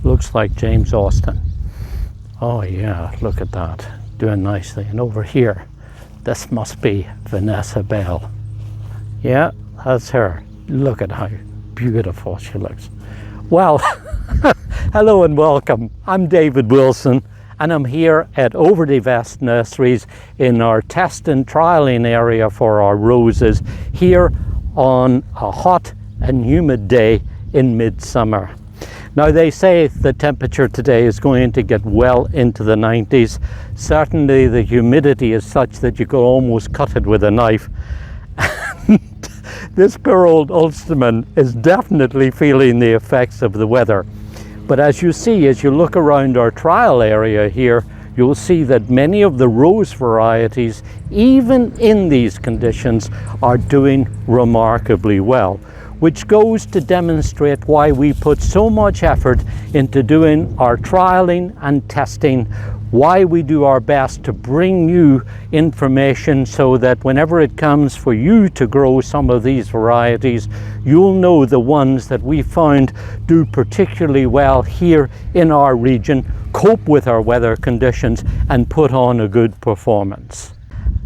Looks like James Austin. Oh yeah, look at that, doing nicely. And over here, this must be Vanessa Bell. Yeah, that's her. Look at how beautiful she looks. Well, hello and welcome. I'm David Wilson, and I'm here at Overdevest Nurseries in our test and trialing area for our roses here on a hot and humid day in midsummer. Now they say the temperature today is going to get well into the 90s. Certainly the humidity is such that you could almost cut it with a knife. This poor old Ulsterman is definitely feeling the effects of the weather. But as you see, as you look around our trial area here, you'll see that many of the rose varieties, even in these conditions, are doing remarkably well, which goes to demonstrate why we put so much effort into doing our trialing and testing, why we do our best to bring you information so that whenever it comes for you to grow some of these varieties, you'll know the ones that we found do particularly well here in our region, cope with our weather conditions, and put on a good performance.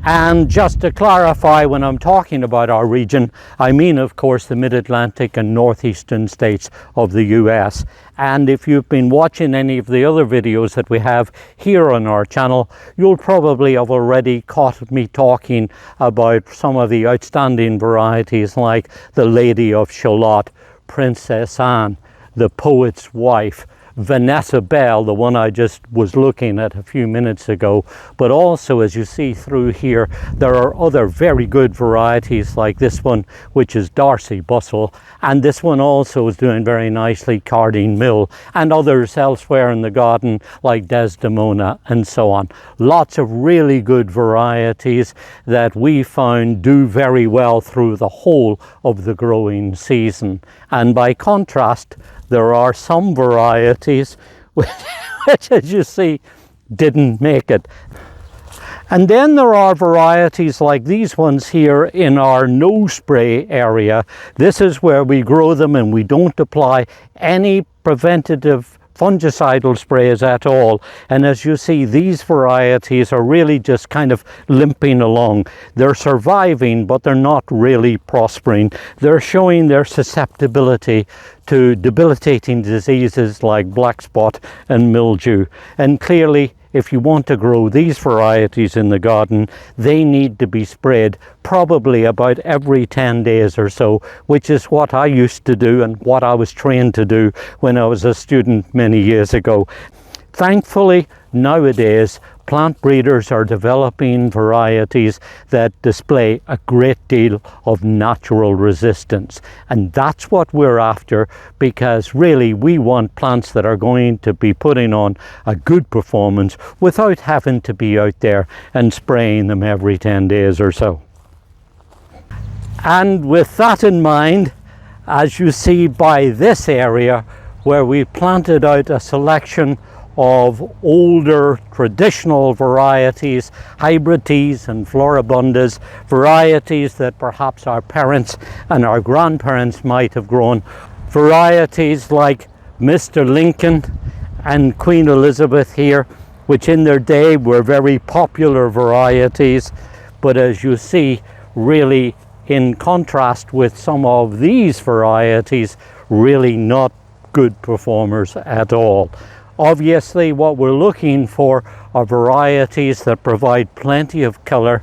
And just to clarify, when I'm talking about our region, I mean, of course, the mid-Atlantic and northeastern states of the US. And if you've been watching any of the other videos that we have here on our channel, you'll probably have already caught me talking about some of the outstanding varieties like the Lady of Shalott, Princess Anne, the Poet's Wife, Vanessa Bell, the one I just was looking at a few minutes ago. But also, as you see through here, there are other very good varieties like this one, which is Darcy Bustle, and this one also is doing very nicely, Cardine Mill, and others elsewhere in the garden like Desdemona and so on. Lots of really good varieties that we found do very well through the whole of the growing season. And by contrast, there are some varieties which, as you see, didn't make it. And then there are varieties like these ones here in our no spray area. This is where we grow them and we don't apply any preventative fungicidal sprays at all. And as you see, these varieties are really just kind of limping along. They're surviving, but they're not really prospering. They're showing their susceptibility to debilitating diseases like black spot and mildew. And clearly, if you want to grow these varieties in the garden, they need to be sprayed probably about every 10 days or so, which is what I used to do and what I was trained to do when I was a student many years ago. Thankfully, nowadays, plant breeders are developing varieties that display a great deal of natural resistance. And that's what we're after, because really we want plants that are going to be putting on a good performance without having to be out there and spraying them every 10 days or so. And with that in mind, as you see by this area where we planted out a selection of older traditional varieties, hybrid teas and floribundas, varieties that perhaps our parents and our grandparents might have grown, varieties like Mr. Lincoln and Queen Elizabeth here, which in their day were very popular varieties, but as you see, really in contrast with some of these varieties, really not good performers at all. Obviously, what we're looking for are varieties that provide plenty of color,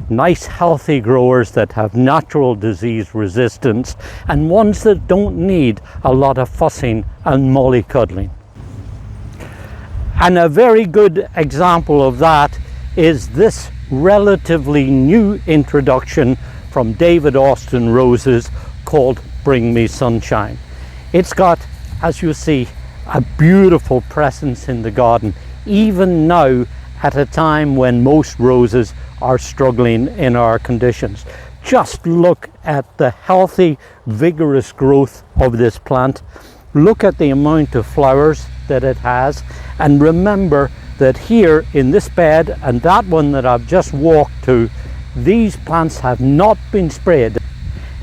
nice healthy growers that have natural disease resistance, and ones that don't need a lot of fussing and mollycoddling. And a very good example of that is this relatively new introduction from David Austin Roses called Bring Me Sunshine. It's got, as you see, a beautiful presence in the garden, even now at a time when most roses are struggling in our conditions. Just look at the healthy, vigorous growth of this plant. Look at the amount of flowers that it has, and remember that here in this bed and that one that I've just walked to, these plants have not been sprayed.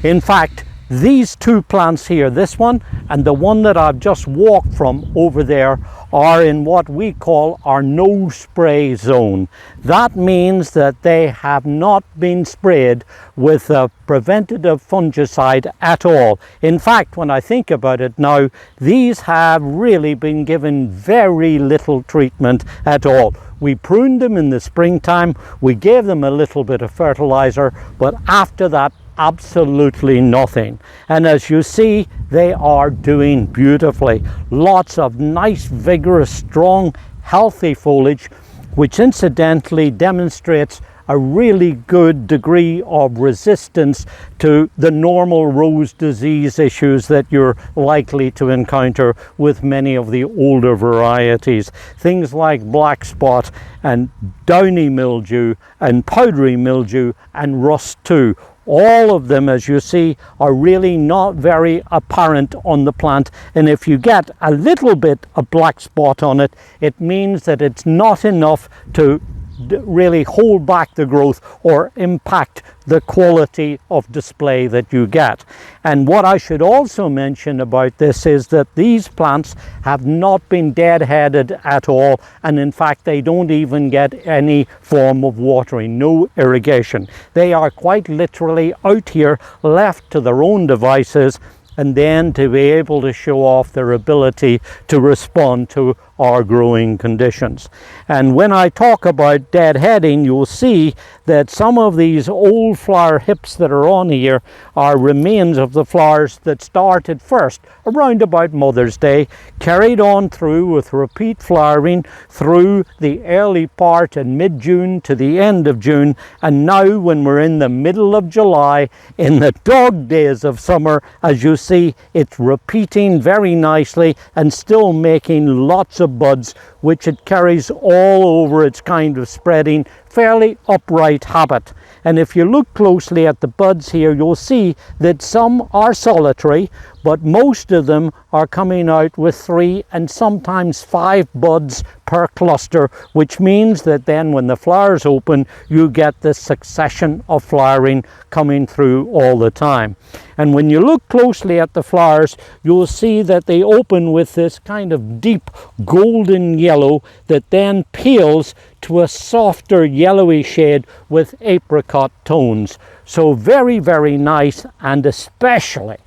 In fact, These two plants here, this one and the one that I've just walked from over there, are in what we call our no spray zone. That means that they have not been sprayed with a preventative fungicide at all. In fact, when I think about it now, these have really been given very little treatment at all. We pruned them in the springtime, we gave them a little bit of fertilizer, but after that, absolutely nothing. And as you see, they are doing beautifully. Lots of nice, vigorous, strong, healthy foliage, which incidentally demonstrates a really good degree of resistance to the normal rose disease issues that you're likely to encounter with many of the older varieties. Things like black spot and downy mildew and powdery mildew and rust too. All of them, as you see, are really not very apparent on the plant, and if you get a little bit of black spot on it, it means that it's not enough to really hold back the growth or impact the quality of display that you get. And what I should also mention about this is that these plants have not been deadheaded at all, and in fact they don't even get any form of watering, no irrigation. They are quite literally out here left to their own devices, and then to be able to show off their ability to respond to our growing conditions. And when I talk about deadheading, you'll see that some of these old flower hips that are on here are remains of the flowers that started first around about Mother's Day, carried on through with repeat flowering through the early part in mid-June to the end of June, and now when we're in the middle of July, in the dog days of summer, as you see, it's repeating very nicely and still making lots of buds, which it carries all over. Its kind of spreading fairly upright habit. And if you look closely at the buds here, you'll see that some are solitary, but most of them are coming out with 3 and sometimes 5 buds per cluster, which means that then when the flowers open, you get this succession of flowering coming through all the time. And when you look closely at the flowers, you'll see that they open with this kind of deep golden yellow that then peels to a softer yellowy shade with apricot tones. So very, very nice, and especially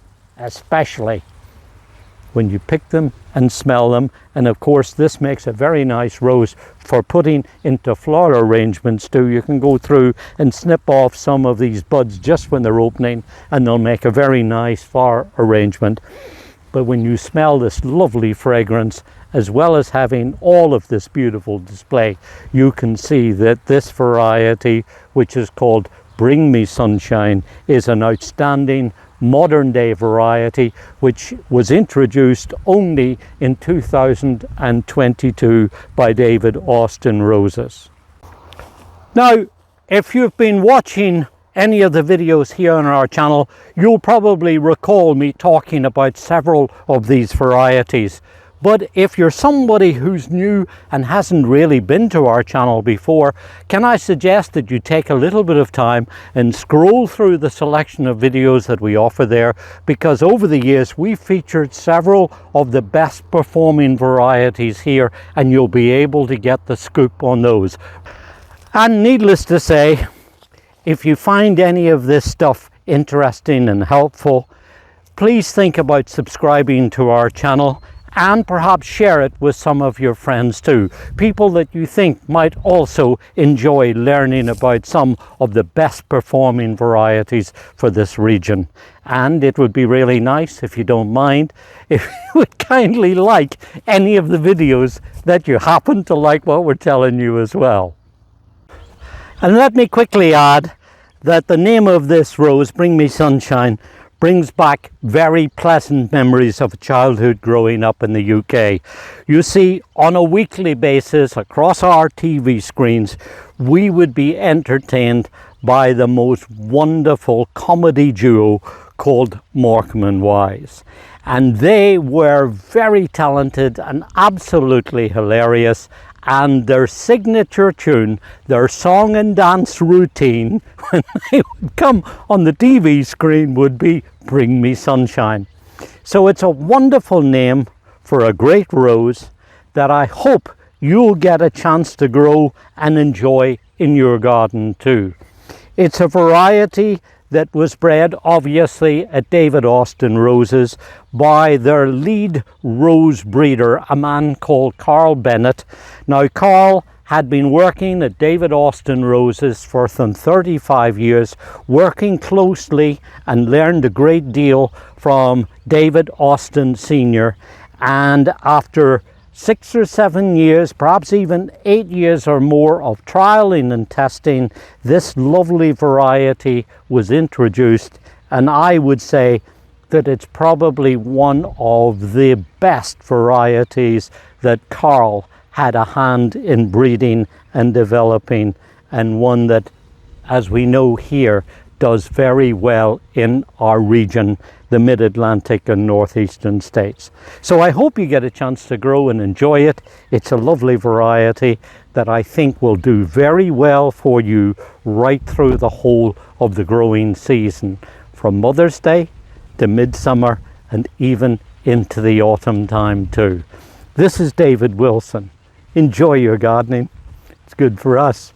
when you pick them and smell them. And of course this makes a very nice rose for putting into floral arrangements too. You can go through and snip off some of these buds just when they're opening, and they'll make a very nice flower arrangement. But when you smell this lovely fragrance, as well as having all of this beautiful display, you can see that this variety, which is called Bring Me Sunshine, is an outstanding modern day variety which was introduced only in 2022 by David Austin Roses. Now, if you've been watching any of the videos here on our channel, you'll probably recall me talking about several of these varieties. But if you're somebody who's new and hasn't really been to our channel before, can I suggest that you take a little bit of time and scroll through the selection of videos that we offer there, because over the years we've featured several of the best performing varieties here, and you'll be able to get the scoop on those. And needless to say, if you find any of this stuff interesting and helpful, please think about subscribing to our channel, and perhaps share it with some of your friends too. People that you think might also enjoy learning about some of the best performing varieties for this region. And it would be really nice, if you don't mind, if you would kindly like any of the videos that you happen to like what we're telling you as well. And let me quickly add that the name of this rose, Bring Me Sunshine, brings back very pleasant memories of childhood growing up in the UK. You see, on a weekly basis across our TV screens, we would be entertained by the most wonderful comedy duo called Morecambe and Wise. And they were very talented and absolutely hilarious. and their signature tune, their song and dance routine when they would come on the TV screen would be "Bring Me Sunshine." So it's a wonderful name for a great rose that I hope you'll get a chance to grow and enjoy in your garden too. It's a variety that was bred obviously at David Austin Roses by their lead rose breeder, a man called Carl Bennett. Now Carl had been working at David Austin Roses for some 35 years, working closely, and learned a great deal from David Austin Sr. And after 6 or 7 years, perhaps even 8 years or more of trialing and testing, this lovely variety was introduced, and I would say that it's probably one of the best varieties that Carl had a hand in breeding and developing, and one that, as we know here, does very well in our region, the Mid-Atlantic and Northeastern states. So I hope you get a chance to grow and enjoy it. It's a lovely variety that I think will do very well for you right through the whole of the growing season, from Mother's Day to midsummer and even into the autumn time too. This is David Wilson. Enjoy your gardening. It's good for us,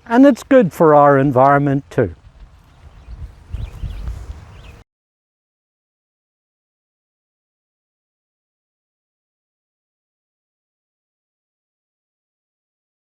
and it's good for our environment too.